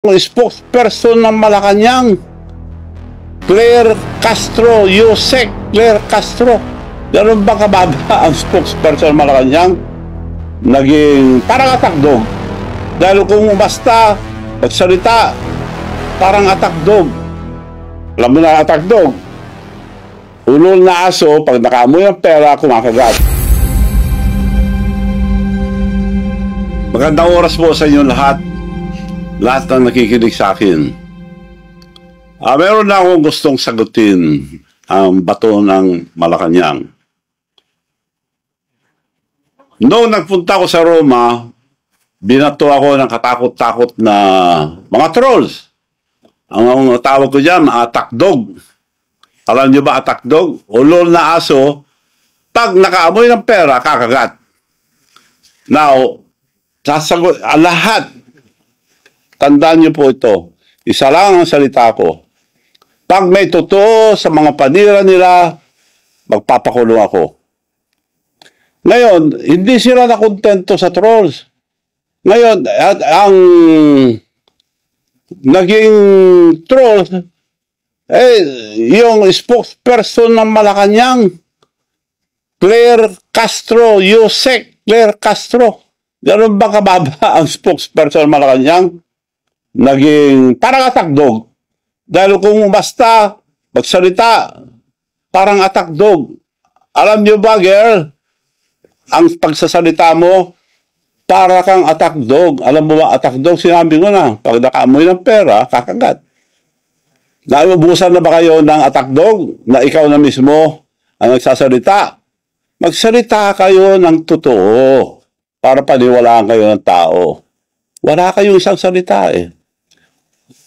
spokesperson ng Malacanang, Claire Castro, Yusek Claire Castro. Ganun ba kababa ang spokesperson ng Malacanang? Naging parang atakdog. Dahil kung basta magsalita, parang atakdog. Alam mo na atakdog? Ulol na aso, pag nakaamoy ang pera, kumakagat. Magandang oras po sa inyo lahat na nakikinig sa akin. Meron na akong gustong sagutin ang bato ng Malacanang. Noong nagpunta ko sa Roma, binato ako ng katakot-takot na mga trolls. Ang tawag ko dyan, atakdog. Alam niyo ba atakdog? Ulol na aso, pag nakaamoy ng pera, kakagat. Now, sasagot, lahat, tandaan niyo po ito. Isa lang ang salita ko. Pag may totoo sa mga panira nila, magpapakulong ako. Ngayon, hindi sila nakontento sa trolls. Ngayon, ang naging trolls, yung spokesperson ng Malacanang, Claire Castro, Yusek Claire Castro. Ganun ba kababa ang spokesperson ng Malacanang? Naging parang atakdog. Dahil kung basta magsalita, parang atakdog. Alam niyo ba, girl, ang pagsasalita mo, para kang atakdog. Alam mo ba, atakdog, sinabi ko na, pag nakaamoy ng pera, kakagat. Naubusan na ba kayo ng atakdog na ikaw na mismo ang nagsasalita? Magsalita kayo ng totoo para paniwalaan kayo ng tao. Wala kayong isang salita eh.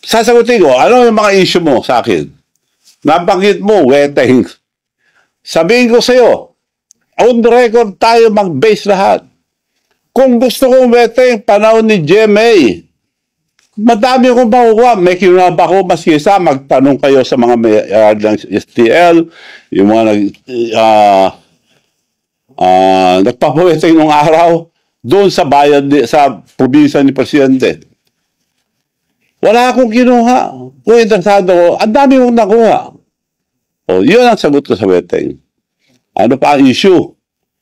Sasagutin ko, ano yung mga issue mo sa akin? Nabanggit mo, weteng. Sabihin ko sa'yo, on the record tayo mag-base lahat. Kung gusto kong weteng panahon ni GMA, madami akong makukuha. May kinunab ako, mas kisa, magtanong kayo sa mga ng STL, yung mga nagpapaweteng nung araw, doon sa bayan, sa probinsya ni Presidente. Wala akong kinuha. Kung interesado ko, ang dami kong nakuha. O, yun ang sagot ko sa weteng. Ano pa ang issue?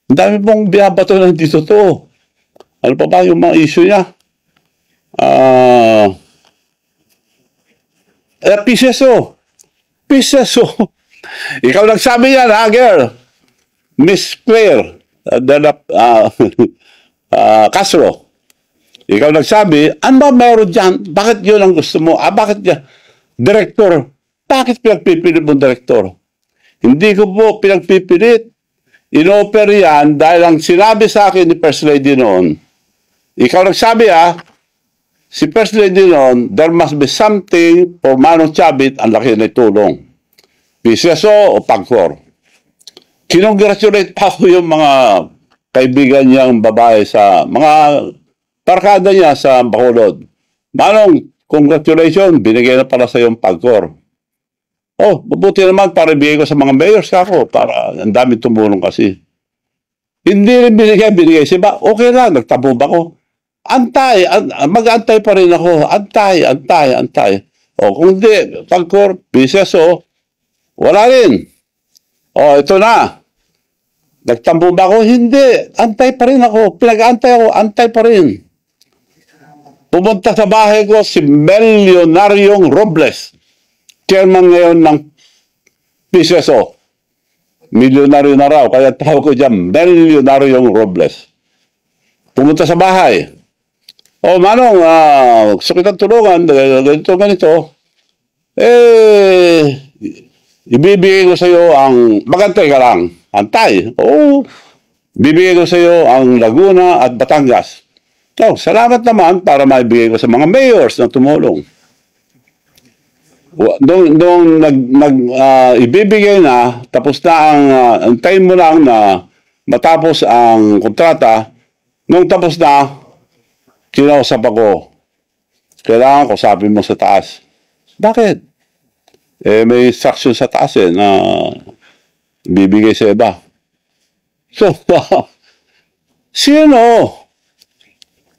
Ang dami pong binabato na hindi totoo. Ano pa ba yung mga issue niya? PCSO. PCSO. Ikaw nagsabi yan, ha, girl? Miss Claire Castro. Ikaw nagsabi, ano ba meron dyan? Bakit yun ang gusto mo? Bakit yan? Direktor. Bakit pinagpipilit mo direktor? Hindi ko po pinagpipilit. In-offer yan dahil ang sinabi sa akin ni First Lady noon, ikaw nagsabi si First Lady noon, there must be something for Manong Chavit ang laki na tulong. PCSO o PAGCOR. Kinongratulate pa ako yung mga kaibigan niyang babae sa mga parkada niya sa Bacolod. Manong, congratulations, binigay na pala sa yung PAGCOR. Oh, mabuti naman para ibigay ko sa mga mayors ako para ang dami tumulong kasi. Hindi rin binigay. Siba, okay lang, nagtabog ako. Antay, mag-antay pa rin ako. Antay. O, kung hindi, PAGCOR, PCSO, wala rin. O, ito na. Nagtambo ba ako? Hindi. Antay pa rin ako. Pinag-antay ako. Antay pa rin. Pumunta sa bahay ko si Milyonaryo Robles. Chairman ngayon ng PCSO. Milyonaryo na raw. Kaya tawag ko dyan, Milyonaryo Robles. Pumunta sa bahay. O, Manong, gusto kitang tulungan. Ganito. Ibibigay ko sa iyo ang, magantay ka lang. Antay. Oo. Bibigay ko sa iyo ang Laguna at Batangas. So, salamat naman para maibigay ko sa mga mayors na tumulong. Nung ibibigay na, tapos na ang time mo lang na matapos ang kontrata, nung tapos na, kinausap ako. Kailangan ko sabi mo sa taas. Bakit? May instruction sa taas na bibigay sa iba. So, sino?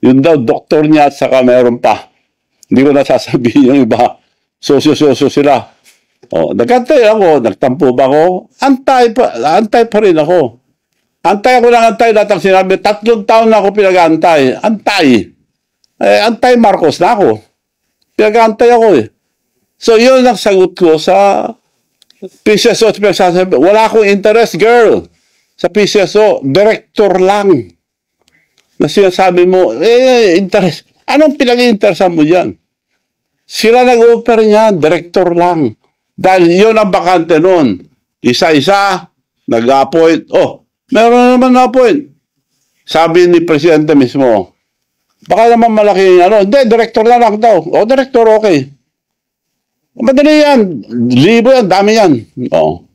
Yun daw, doktor niya at saka meron pa. Hindi ko nasasabihin yung iba. Sosyo-sosyo sila. O, nagantay ako. Nagtampo ba ako? Antay pa rin ako. Antay ako ng antay. Lahat ang sinabi, 3 taon na ako pinag-antay. Antay. Antay Marcos na ako. Pinag-antay ako eh. So, yun ang sagot ko sa PCSO. Wala akong interest, girl. Sa PCSO, director lang. Na sinasabi mo, interest. Anong pinag-interesan mo dyan? Sila nag-offer niya, director lang. Dahil yun ang bakante nun. Isa-isa, nag-appoint. Oh, meron naman na-appoint. Sabi ni Presidente mismo, baka naman malaki ano. Hindi, director na lang daw. O, director, okay. Madali yan. Libo yan, dami yan. Oh.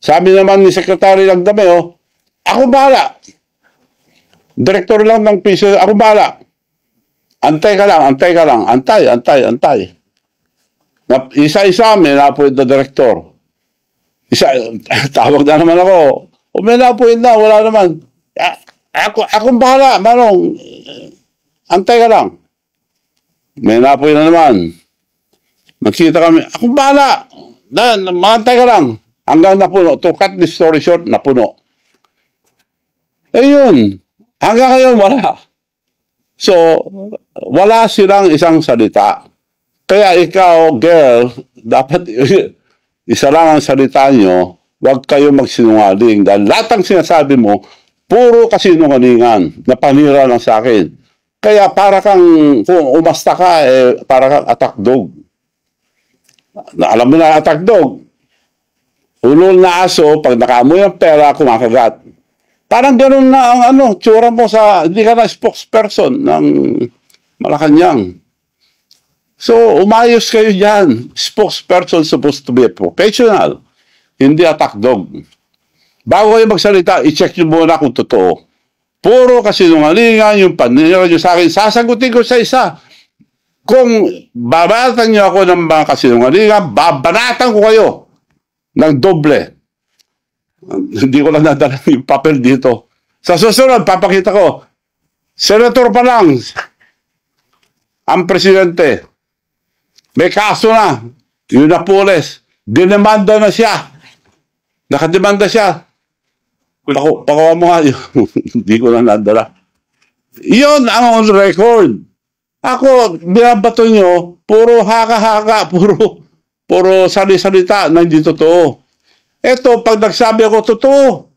Sabi naman ni Secretary Lagdame, oh, ako bahala. Director lang ng piso, ako bahala. Antay ka lang. Antay. Isa-isa, may na-appoint na director. Tawag na naman ako. O may na-appoint na, wala naman. Akong bahala, Manong. Antay ka lang. May na-appoint na naman. Magkita kami, akong bahala. Maantay ka lang. Hanggang napuno. To cut the story short, napuno. Ayun. Hanggang ngayon, wala. So, wala silang isang salita. Kaya ikaw, girl, dapat isa lang ang salita nyo, huwag kayo magsinungaling. Dahil lahat ng sinasabi mo, puro kasinungalingan, na panira lang sa akin. Kaya para kang, kung umasta ka, para kang attack dog. Alam mo na attack dog. Ulol na aso, pag nakaamoy ang pera, kumakagat. Parang gano'n na ang tsura mo sa, hindi ka na spokesperson ng Malacanang. So, umayos kayo dyan. Spokesperson supposed to be a professional, hindi attack dog. Bago kayo magsalita, i-check nyo muna kung totoo. Puro kasinungalingan, yung panira nyo sa akin, sasagutin ko sa isa. Kung babanatan nyo ako ng mga kasinungalingan, babanatan ko kayo ng doble. Hindi ko lang nadala yung papel dito. Sa susunod, papakita ko, senator pa lang, ang presidente, may kaso na, yun na pulis, dinemanda na siya. Nakademanda siya. Pakawa mo nga, hindi ko lang nadala. Yun ang on record. Ako, binabato nyo, puro haka-haka, puro sali-salita na hindi totoo. Eto, pag nagsabi ako, totoo.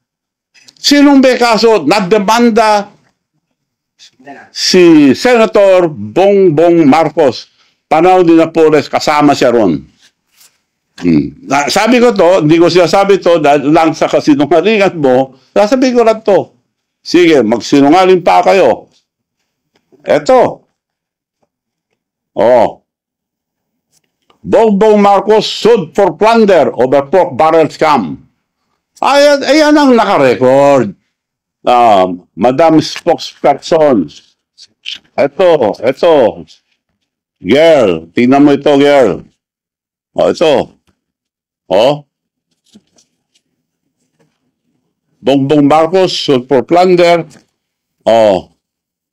Sinong may kaso? Nademanda si Senator Bongbong Marcos. Panahon din na Napoles, kasama siya ron. Sabi ko to, hindi ko sinasabi to dahil lang sa kasinungalingan mo, sasabihin ko lang to. Sige, magsinungaling pa kayo. Eto. Oh. Bongbong Marcos sued for plunder over pork barrel scam. Ayan ang nakarecord. Madam Spokesperson. Ito. Girl, tingnan mo ito, girl. Ito. Bongbong Marcos sued for plunder.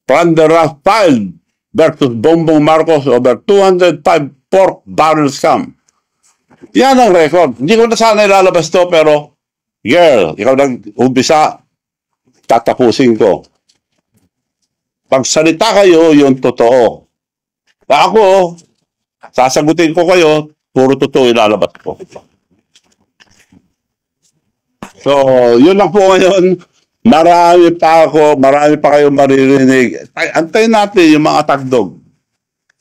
Plunder filed versus Bongbong Marcos over 205 pork barrel scam. Yan ang record. Hindi ko na sana ilalabas to, pero girl, ikaw nag-umpisa, tatapusin ko. Pagsalita kayo, yung totoo. Ako, sasagutin ko kayo, puro totoo ilalabas ko. So, yun lang po ngayon. Marami pa kayong maririnig. Antayin natin yung mga tagdog.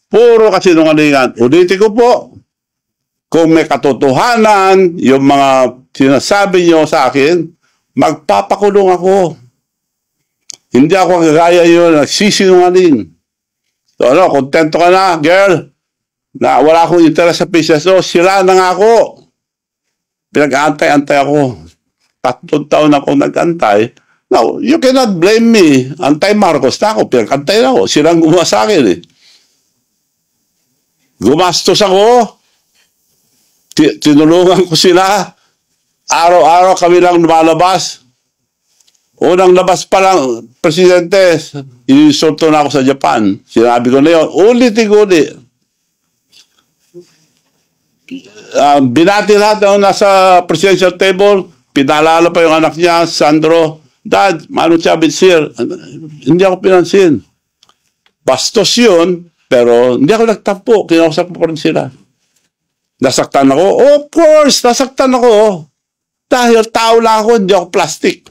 Puro kasinungalingan. Ulitin ko po, kung may katotohanan, yung mga sinasabi nyo sa akin, magpapakulong ako. Hindi ako kagaya yun, nagsisinungaling. So, kontento ka na, girl, na wala akong interest sa PCSO, sila na nga ako. Pinag-antay-antay ako. 3 taon ako nag-antay. Now, you cannot blame me. Antay Marcos na ako, pinag-antay na ako. Silang gumawa sa akin eh. Gumastos ako. Tinulungan ko sila. Araw-araw kami lang lumalabas. Unang labas pa lang, Presidente, inisulto na ako sa Japan. Sinabi ko na yun, ulit. Binati lahat na nasa presidential table, pinalala pa yung anak niya, Sandro, Dad, Manu Chavez here. Hindi ako pinansin. Bastos yun, pero hindi ako nagtampo. Kinausap ko pa rin sila. Nasaktan ako? Of course, nasaktan ako. Dahil tao lang ako, hindi ako plastic.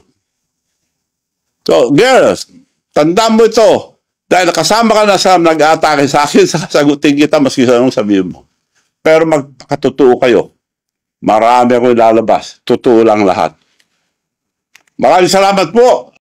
So, girls, tandaan mo ito. Dahil kasama ka na sa nag-aatake sa akin, sasagutin kita maski sa anong sabihin mo. Pero magpakatotoo kayo. Marami akong ilalabas. Totoo lang lahat. Maraming salamat po.